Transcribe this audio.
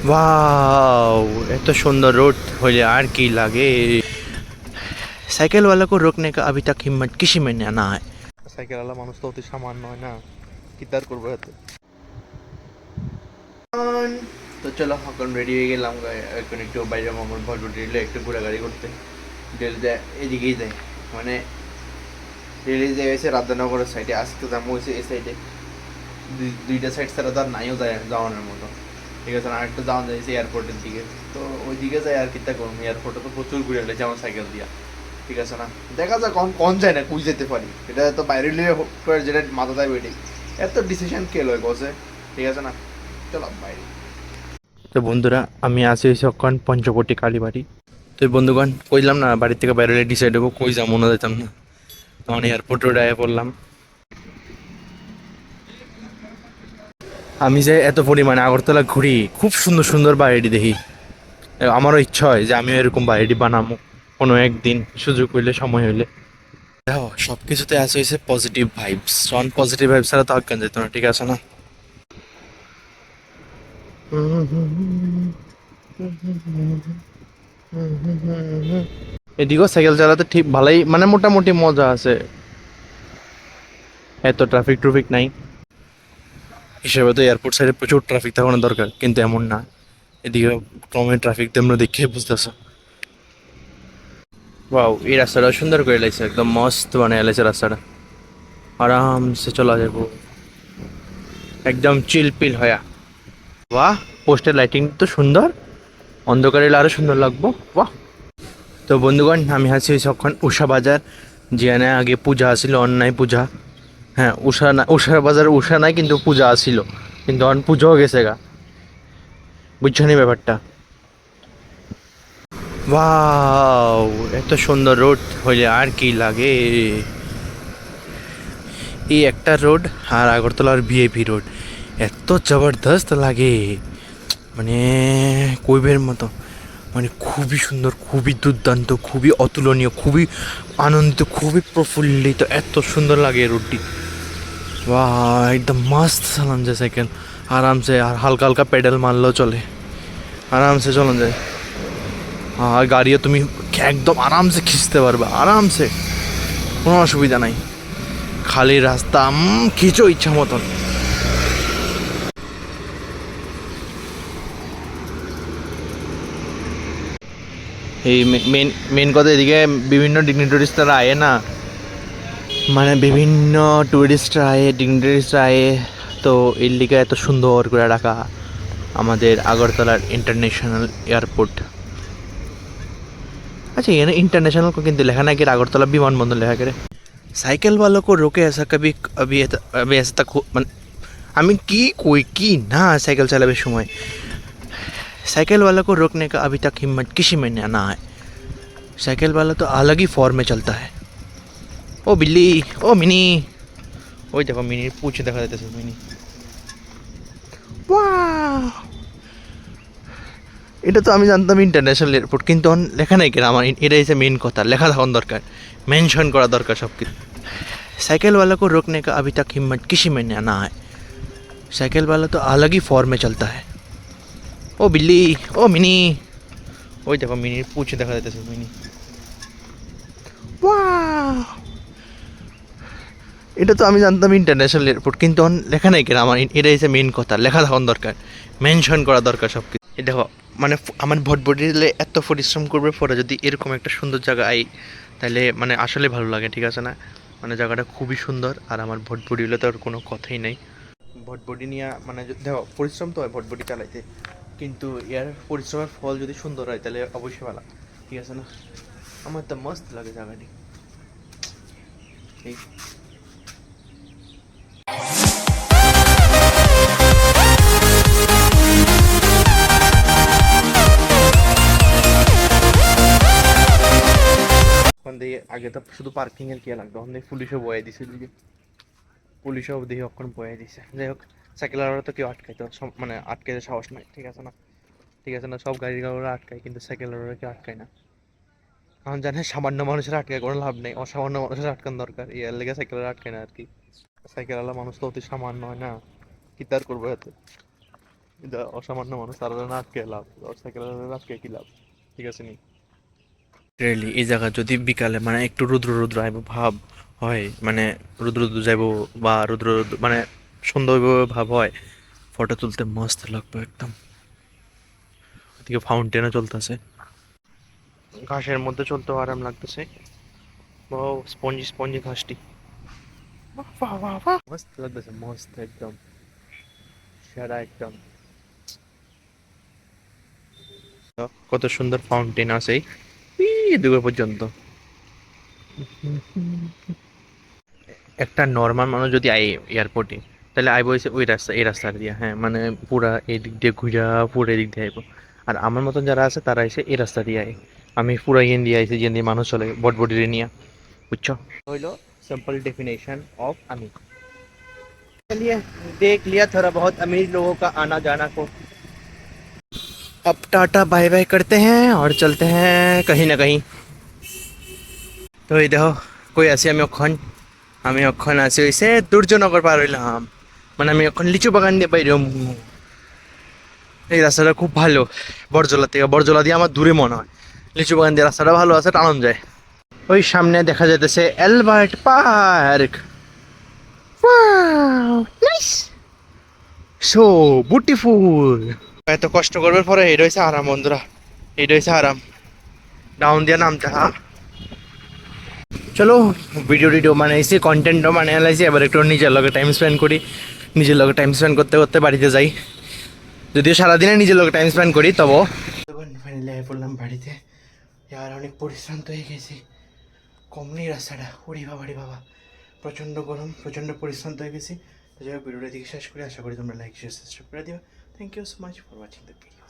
Wow এত সুন্দর road হইলে আর কি লাগে। साइकिल वाला को रोकने का अभी तक हिम्मत किसी में ना है। সাইকেল वाला মানুষ তো অতি সামান্য হয় না, কি তার করবো এত। তো চলো এখন রেডি হয়ে গেলাম, এখন একটু বাইরে আমার ভটভটি রেলে একটু ঘোরাঘুরি করতে। রেলটা এদিকেই যায়, মানে রেলে যায় হয়েছে রাধানগরের সাইডে, আজকে যাবো হয়েছে এই সাইডে। দুইটা সাইড ছাড়া তো আর নাইও যায় যাওয়ানোর মতো, ঠিক আছে না। আরেকটু যাওয়া যাইছে এয়ারপোর্টের দিকে, তো ওই দিকে যাই আর কিতা করবো। এয়ারপোর্টে তো প্রচুর ঘুরে এলেছে আমার সাইকেল দিয়া, ঠিক আছে না। দেখা যাক কোন যায় না কুই যেতে পারি, এটা তো বাইরে নিয়ে যেটা মাথা দেয় ওইটাই। এত ডিসিশন কে লয় বসে, ঠিক আছে না। চলো বাইরে। তো বন্ধুরা আমি আছি সক্ষণ পঞ্চবটি কালীবাড়ি। তো বন্ধুগণ কইলাম না বাড়ি থেকে বাইরে ডিসাইড হবো কই যাবো না যেতাম না, তখন এয়ারপোর্ট রোড আয়া পড়লাম। আমি যে এত পরিমাণে আগরতলা ঘুরি, খুব সুন্দর সুন্দর বাড়িটি দেখি। আমারও ইচ্ছা হয় যে আমিও এরকম বাড়িটি বানাবো কোনো একদিন, সুযোগ হইলে সময় হইলে। দেখো সব কিছুতে আছে হয়েছে পজিটিভ ভাইবস, যখন পজিটিভ ভাইবস ছাড়া তো আজ্ঞান যেত না, ঠিক আছে না। এদিকেও সাইকেল চালাতে ঠিক ভালোই, মানে মোটামুটি মজা আছে, এত ট্রাফিক ট্রুফিক নাই হিসেবে। তো এয়ারপোর্ট সাইডে প্রচুর ট্রাফিক থাকানো দরকার, কিন্তু এমন না। এদিকে ক্রমে ট্রাফিক তোমরা দেখে বুঝতেছো। ওয়াও এই রাস্তাটা সুন্দর করে লাগছে, একদম মস্ত বানিয়ে লাগছে রাস্তাটা, আরামসে চলা যাবো একদম চিল পিল হয়া। বাহ পোস্টের লাইটিং তো সুন্দর, অন্ধকারে এলে আরো সুন্দর লাগবো। বাহ। তো বন্ধুগণ আমি আছি যখন উষা বাজার, যেখানে আগে পূজা আসিল, অন্যায় পূজা। হ্যাঁ উষা না, উষা বাজার উষা নাই কিন্তু পূজা আসিল, কিন্তু অন পুজোও গেছে গা, বুঝছো নি ব্যাপারটা। ওয়াও এত সুন্দর রোড হইলে আর কি লাগে। এই একটা রোড আর আগরতলার ভিআইপি রোড এত জবরদস্ত লাগে, মানে কইবের মতো, মানে খুবই সুন্দর, খুবই দুর্দান্ত, খুবই অতুলনীয়, খুবই আনন্দিত, খুবই প্রফুল্লিত, এত সুন্দর লাগে এই রোডটি। বাহ একদম মস্ত চালান যায় সাইকেল আরামসে, আর হালকা হালকা পেডেল মারলেও চলে, আরামসে চলান যায়। আর গাড়িও তুমি একদম আরামসে খিঁচতে পারবে, আরামসে কোনো অসুবিধা নাই। খালি রাস্তা খিঁচো ইচ্ছা মতন। এই মেন মেন কথা, এদিকে বিভিন্ন ডিগনিটরিস্টরা আয়ে না, মানে বিভিন্ন টুরিস্টরা আয়ে, ডিগনিটরিস্টরা আয়ে, তো এর লিগে এত সুন্দর করে রাখা আমাদের আগরতলার ইন্টারন্যাশনাল এয়ারপোর্ট। अच्छा ये ना इंटरनेशनल को किंतु लिखा ना कि আগরতলা বিমানবন্দর লেখা করে। साइकिल वालों को रोके ऐसा कभी अभी ऐसा तक মানে আমি কি কই কি না, साइकिल চালাবে সময় साइकिल वालों को रोकने का अभी तक हिम्मत किसी में ना है। साइकिल वाला तो अलग ही फॉर्म में चलता है। ओ बिल्ली, ओ मिनी, ওই দেখো মিনির পুঁछ দেখা যাইতেছে মিনি। ওয়াও এটা তো আমি জানতাম ইন্টারন্যাশনাল এয়ারপোর্ট, কিন্তু লেখা নাই কেন আমার, এটা হচ্ছে মেন কথা, লেখা থাকুন দরকার, মেনশন করা দরকার সব কিছু। साइकिल वाला को रोकने का अभी तक हिम्मत किसी में ना है। साइकिल वाला तो अलग ही फॉर्म में चलता है। ओ बिल्ली, ओ मिनी, ওই দেখো মিনির পুঁछ দেখা যাইতেছে মিনি। ওয়াও এটা তো আমি জানতাম ইন্টারন্যাশনাল এয়ারপোর্ট, কিন্তু লেখা নাই কেন আমার, এটা হচ্ছে মেন কথা, লেখা থাকুন দরকার, মেনশন করা দরকার সব কিছু। দেখো মানে আমার ভটভটি দিলে এত পরিশ্রম করবে পরে যদি এরকম একটা সুন্দর জায়গা আই, তাহলে মানে আসলে ভালো লাগে, ঠিক আছে না। মানে জায়গাটা খুবই সুন্দর, আর আমার ভটভটি হলে তো আর কোনো কথাই নেই। ভটভটি নিয়ে মানে দেখো পরিশ্রম তো হয় ভটভটি চালাইতে, কিন্তু এর পরিশ্রমের ফল যদি সুন্দর হয় তাহলে অবশ্যই ভালো, ঠিক আছে না। আমার তো মস্ত লাগে জায়গাটি। এই ওখান দিয়ে আগে তো শুধু পার্কিং এর কি লাগতো, ওখান থেকে পুলিশও বয়ে দিছে, দিকে পুলিশও দেখি অক্ষণ বয়ে দিছে। যাই হোক সাইকেল আলাদা তো কেউ আটকাইতে মানে আটকাইতে সাহস নাই, ঠিক আছে না। ঠিক আছে না, সব গাড়ি গাড়িরা আটকায় কিন্তু সাইকেল আলাদা কেউ আটকায় না, কারণ জানে সামান্য মানুষের আটকায় কোনো লাভ নেই, অসামান্য মানুষের আটকান দরকার, এর লেগে সাইকেল আটকায় না আর কি। সাইকেল আলা মানুষ তো অতি সামান্য হয় না, কি তার করবো এত। অসামান্য মানুষ তারা না আটকে লাভ, সাইকেল আটকে কি লাভ, ঠিক আছে নি। রেলি এই জায়গা যদি বিকালে মানে একটু রুদ্র রুদ্র আইব ভাব হয়, মানে রুদ্র রুদ্র যাইব বা রুদ্র মানে সুন্দর ভাব হয়, ফটো তুলতে মস্ত লাগবে একদম। ওদিকে ফাউন্টেনও চলতেছে, ঘাসের মধ্যে চলতেও আরাম লাগতেছে, স্পঞ্জি স্পঞ্জি ঘাসটি, বাহ বাহ বাহ বাহ, মস্ত লাগতেছে, মস্ত একদম সেরা একদম। কত সুন্দর ফাউন্টেন আছে এই দূর পর্যন্ত। একটা নর্মাল মানুষ যদি আই এয়ারপোর্টে, তাহলে আইব হইছে ওই রাস্তা, এই রাস্তা দিয়ে, হ্যাঁ মানে পুরা এই দিক দিয়ে ঘুরা পুরো এদিক দিয়ে আইব। আর আমার মতন যারা আছে তারা এসে এই রাস্তা দিয়ে আয়, আমি পুরা ইয়েন দিয়ে আইছি যেন দিয়ে মানুষ চলে বটবটিরে নিয়ে, বুঝছো। হইলো সিম্পল डेफिनेशन ऑफ अमीर। चलिए देख लिया थोड़ा बहुत अमीर लोगों का आना जाना को, अब टाटा बाय बाय करते हैं और चलते हैं कहीं ना कहीं। তো এই দেখো কই আছি আমি অক্ষণ, আমি অক্ষণ আছি হইছে দুর্যনগর পার হইলাম, মানে আমি এখন লিচু বাগান দিয়ে বাইরম। এই রাস্তাটা খুব ভালো, বরজলা থেকে, বরজলা দিয়ে আমার দূরে মনে হয়, লিচু বাগান দিয়ে রাস্তাটা ভালো আছে, টানন যায়। ওই সামনে দেখা যাইতেছে Albert park, nice, so beautiful. এত কষ্ট করবার পরে এটা হয়েছে আরাম বন্ধুরা, এটা হয়েছে আরাম, ডাউন দিয়ে নামতে। হ্যাঁ চলো ভিডিও টিডিও বানাইছি, কন্টেন্টও বানিয়ে লাইছি, এবার একটু নিজের লগে টাইম স্পেন্ড করি। নিজের লগে টাইম স্পেন্ড করতে করতে বাড়িতে যাই, যদিও সারাদিনে নিজের লগে টাইম স্পেন্ড করি তবু। ফাইনালি আই পড়লাম বাড়িতে, আর অনেক পরিশ্রান্ত হয়ে গেছি, কম নেই রাস্তাটা, ওরে বাবা রে বাবা, প্রচণ্ড গরম, প্রচণ্ড পরিশ্রান্ত হয়ে গেছি। তো যাই হোক ভিডিওটা দিকে শেষ করে, আশা করি তোমরা লাইক শেয়ার সাবস্ক্রাইব করে দিও। Thank you so much for watching the video.